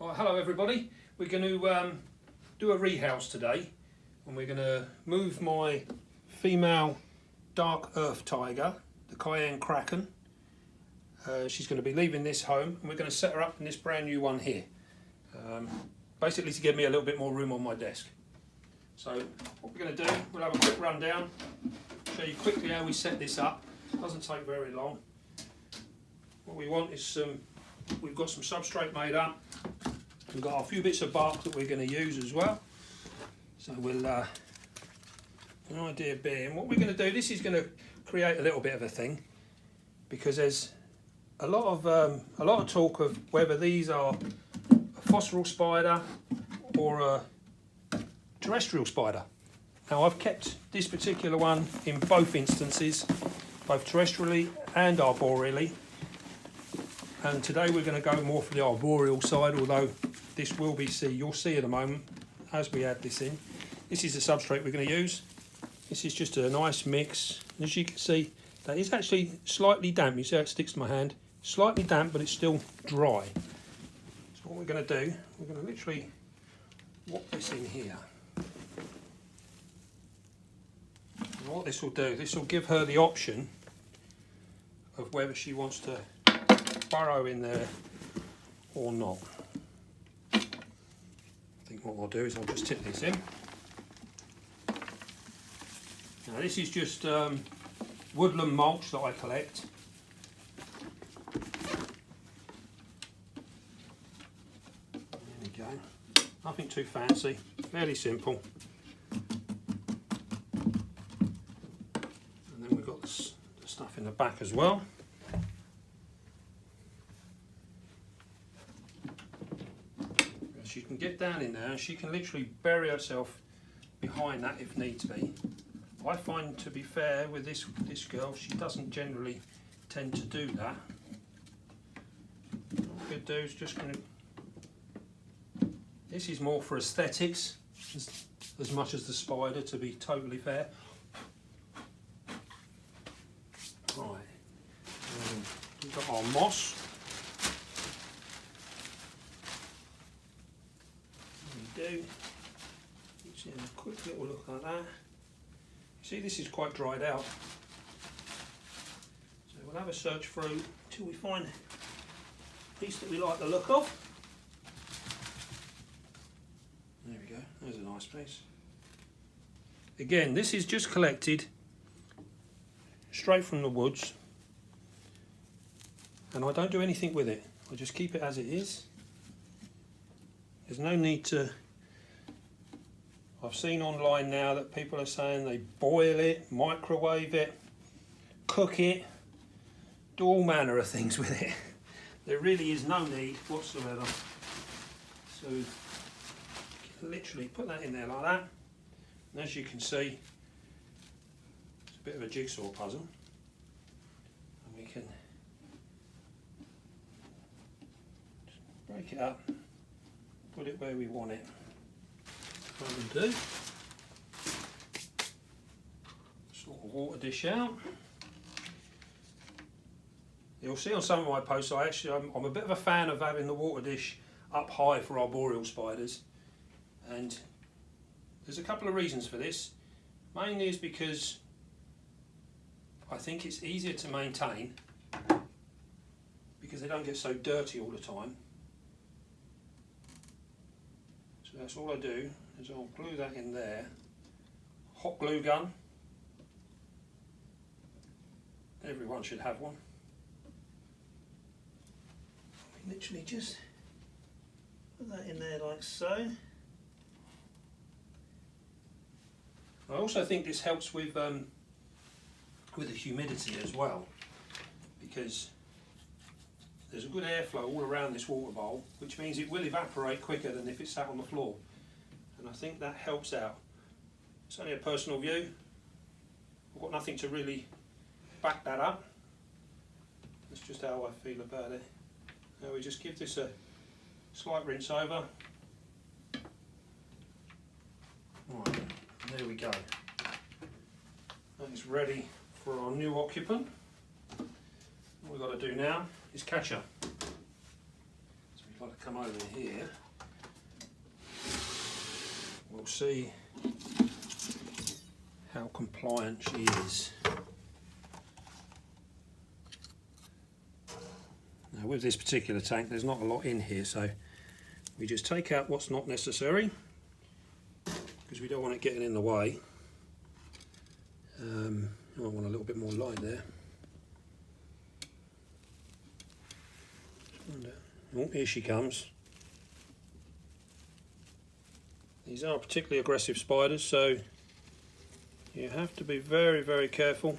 Right, hello everybody. We're going to do a rehouse today, and we're going to move my female dark earth tiger, the Kaeng Krachen. She's going to be leaving this home, and we're going to set her up in this brand new one here, basically to give me a little bit more room on my desk. So what we're going to do, we'll have a quick rundown, show you quickly how we set this up. It doesn't take very long. What we want is we've got some substrate made up. We've got a few bits of bark that we're going to use as well. So we'll, an idea being, what we're going to do, this is going to create a little bit of a thing, because there's a lot of talk of whether these are a phosphoral spider or a terrestrial spider. Now I've kept this particular one in both instances, both terrestrially and arboreally. And today we're going to go more for the arboreal side, although this will be you'll see in a moment as we add this in. This is the substrate we're going to use. This is just a nice mix. As you can see, that is actually slightly damp. You see how it sticks to my hand? Slightly damp, but it's still dry. So what we're going to do, we're going to literally whop this in here. And what this will do, this will give her the option of whether she wants to burrow in there or not. I think what I'll do is I'll just tip this in. Now this is just woodland mulch that I collect. There we go. Nothing too fancy, fairly simple. And then we've got the stuff in the back as well. She can get down in there and she can literally bury herself behind that if needs be. I find, to be fair, with this girl, she doesn't generally tend to do that. What we're going to do is just going to... This is more for aesthetics as much as the spider, to be totally fair. Right, we've got our moss. Do just a quick little look like that. You see, this is quite dried out, so we'll have a search through until we find a piece that we like the look of. There we go, there's a nice piece. Again, this is just collected straight from the woods, and I don't do anything with it. I just keep it as it is. There's no need to... I've seen online now that people are saying they boil it, microwave it, cook it, do all manner of things with it. There really is no need whatsoever. So you can literally put that in there like that. And as you can see, it's a bit of a jigsaw puzzle. And we can break it up, put it where we want it. What we'll do, sort of water dish out. You'll see on some of my posts, I'm a bit of a fan of having the water dish up high for arboreal spiders, and there's a couple of reasons for this. Mainly is because I think it's easier to maintain because they don't get so dirty all the time. So that's all I do. Is I'll glue that in there. Hot glue gun. Everyone should have one. We literally just put that in there like so. I also think this helps with the humidity as well, because there's a good airflow all around this water bowl, which means it will evaporate quicker than if it's sat on the floor. And I think that helps out. It's only a personal view. I've got nothing to really back that up. That's just how I feel about it. Now we just give this a slight rinse over. Right, there we go. That is ready for our new occupant. What we've got to do now is catch her. So if I come over here, we'll see how compliant she is. Now with this particular tank there's not a lot in here, so we just take out what's not necessary because we don't want it getting in the way. I want a little bit more light there. Oh, here she comes. These are particularly aggressive spiders, so you have to be very, very careful.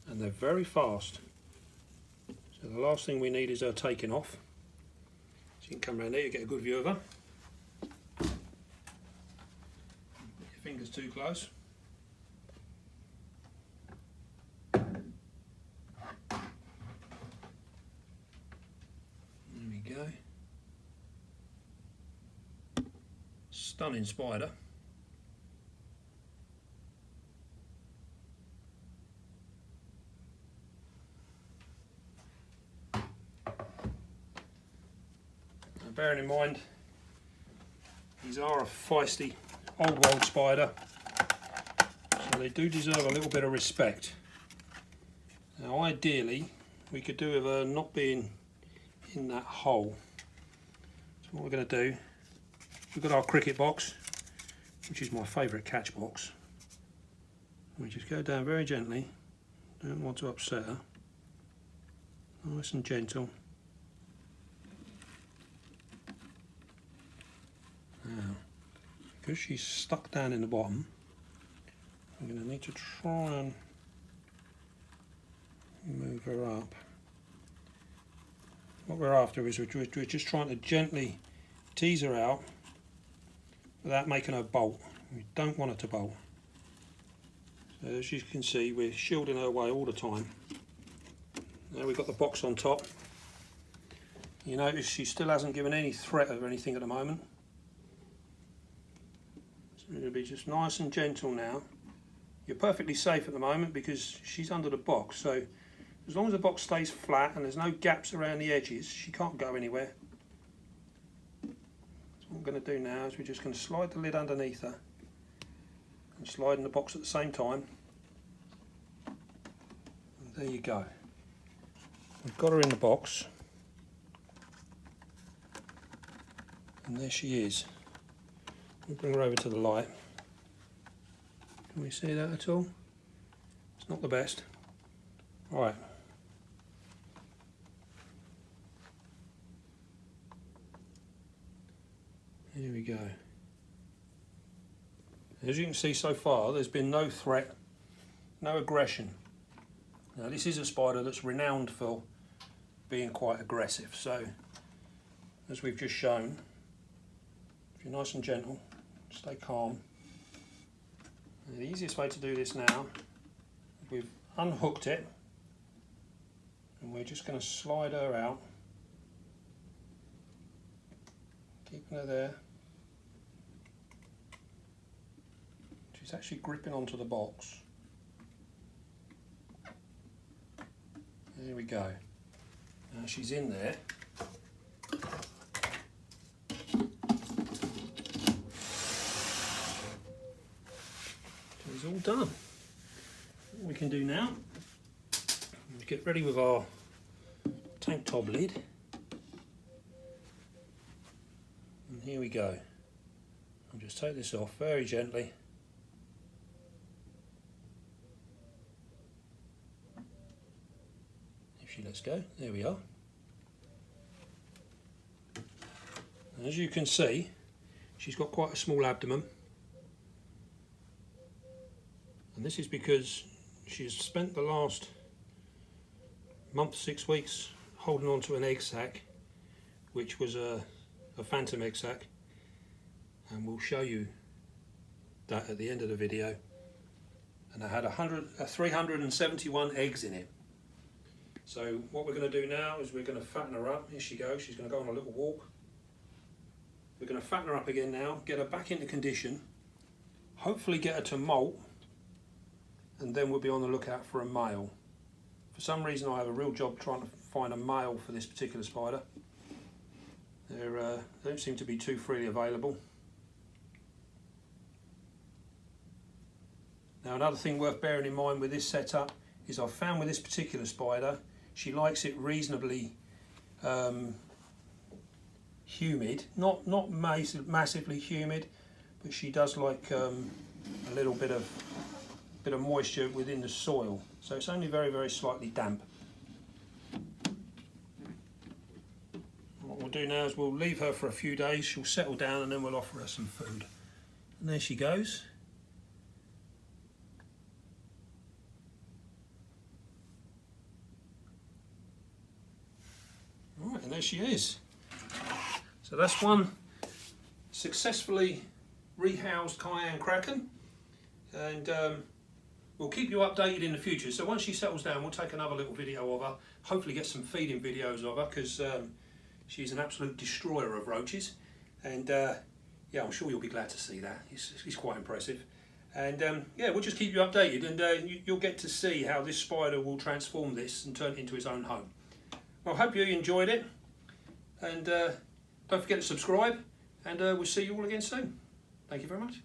And they're very fast. So the last thing we need is her taking off. So you can come around there, you get a good view of her. Put your fingers too close. There we go. Stunning spider. Bearing in mind, these are a feisty old world spider, so they do deserve a little bit of respect. Now ideally we could do with her not being in that hole. So what we're going to do, we've got our cricket box, which is my favourite catch box. We just go down very gently, don't want to upset her, nice and gentle. Now, because she's stuck down in the bottom, I'm going to need to try and move her up. What we're after is we're just trying to gently tease her out without making her bolt. We don't want her to bolt. So as you can see, we're shielding her away all the time. Now we've got the box on top. You notice she still hasn't given any threat of anything at the moment. We're going to be just nice and gentle now. You're perfectly safe at the moment because she's under the box, so as long as the box stays flat and there's no gaps around the edges, she can't go anywhere. So what we're going to do now is we're just going to slide the lid underneath her and slide in the box at the same time. And there you go. We've got her in the box, and there she is. We'll bring her over to the light. Can we see that at all? It's not the best. Right. Here we go. As you can see so far, there's been no threat, no aggression. Now this is a spider that's renowned for being quite aggressive, so as we've just shown, if you're nice and gentle, stay calm. And the easiest way to do this now, we've unhooked it and we're just going to slide her out, keeping her there. She's actually gripping onto the box. There we go. Now she's in there. It's all done. What we can do now is get ready with our tank top lid, and here we go. I'll just take this off very gently. If she lets go, there we are. And as you can see, she's got quite a small abdomen. And this is because she's spent the last month, 6 weeks holding on to an egg sac, which was a phantom egg sac, and we'll show you that at the end of the video. And I had 371 eggs in it. So what we're going to do now is we're going to fatten her up. Here she goes, she's going to go on a little walk. We're going to fatten her up again now, get her back into condition, hopefully get her to molt, and then we'll be on the lookout for a male. For some reason I have a real job trying to find a male for this particular spider. They don't seem to be too freely available. Now another thing worth bearing in mind with this setup is I've found with this particular spider, she likes it reasonably humid, not massively humid, but she does like a little bit of moisture within the soil. So it's only very slightly damp. What we'll do now is we'll leave her for a few days. She'll settle down and then we'll offer her some food. And there she goes. Right, and there she is. So that's one successfully rehoused Kaeng Krachen, and we'll keep you updated in the future. So once she settles down, we'll take another little video of her, hopefully get some feeding videos of her, because she's an absolute destroyer of roaches, and yeah, I'm sure you'll be glad to see that. It's quite impressive. And yeah, we'll just keep you updated, and you'll get to see how this spider will transform this and turn it into its own home. Well, I hope you enjoyed it, and don't forget to subscribe, and we'll see you all again soon. Thank you very much.